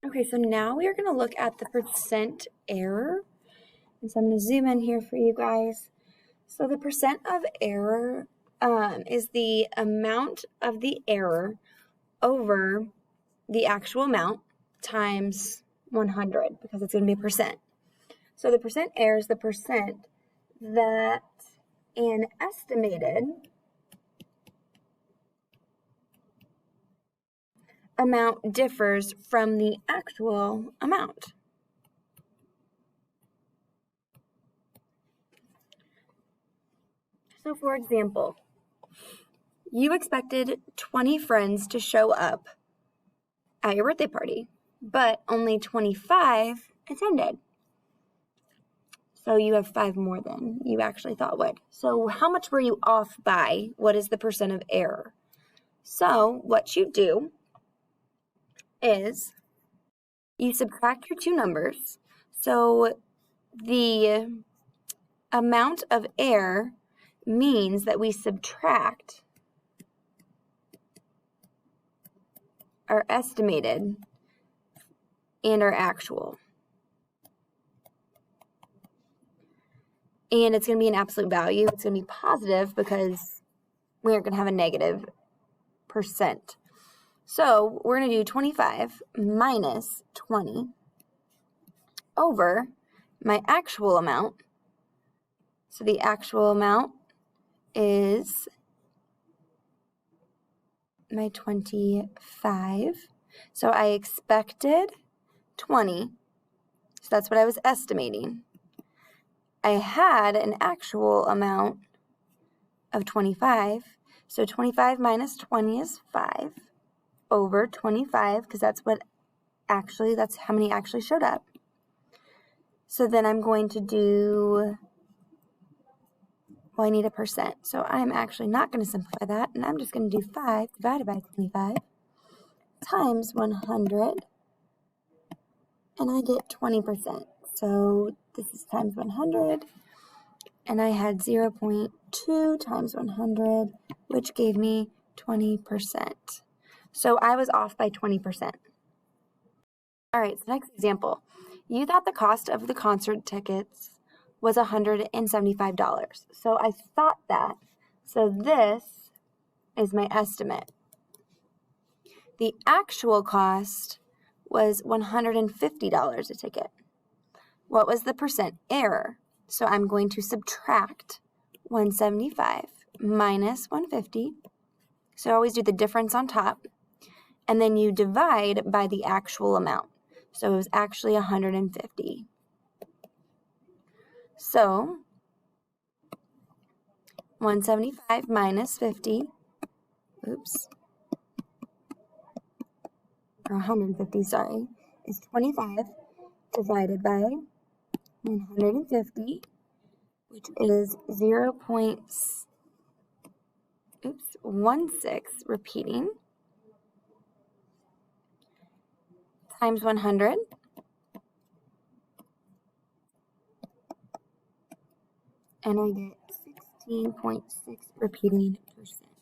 Okay, so now we are going to look at the percent error. And so I'm going to zoom in here for you guys. So the percent of error is the amount of the error over the actual amount times 100, because it's going to be a percent. So the percent error is the percent that an estimated amount differs from the actual amount. So for example, you expected 20 friends to show up at your birthday party, but only 25 attended. So you have 5 more than you actually thought would. So how much were you off by? What is the percent of error? So what you do is you subtract your two numbers. So the amount of error means that we subtract our estimated and our actual. And it's going to be an absolute value. It's going to be positive because we aren't going to have a negative percent. So we're going to do 25 minus 20 over my actual amount. So the actual amount is my 25. So I expected 20. So that's what I was estimating. I had an actual amount of 25. So 25 minus 20 is 5 over 25, because that's how many actually showed up. So then I'm going to do, well, I need a percent. So I'm actually not going to simplify that, and I'm just going to do 5 divided by 25 times 100, and I get 20%. So this is times 100, and I had 0.2 times 100, which gave me 20%. So I was off by 20%. All right, so next example. You thought the cost of the concert tickets was $175. So I thought that. So this is my estimate. The actual cost was $150 a ticket. What was the percent error? So I'm going to subtract 175 minus 150. So I always do the difference on top. And then you divide by the actual amount. So it was actually 150. So 175 minus 50, or 150, sorry, is 25 divided by 150, which is 0.16, repeating, times 100, and I get 16.6 repeating percent.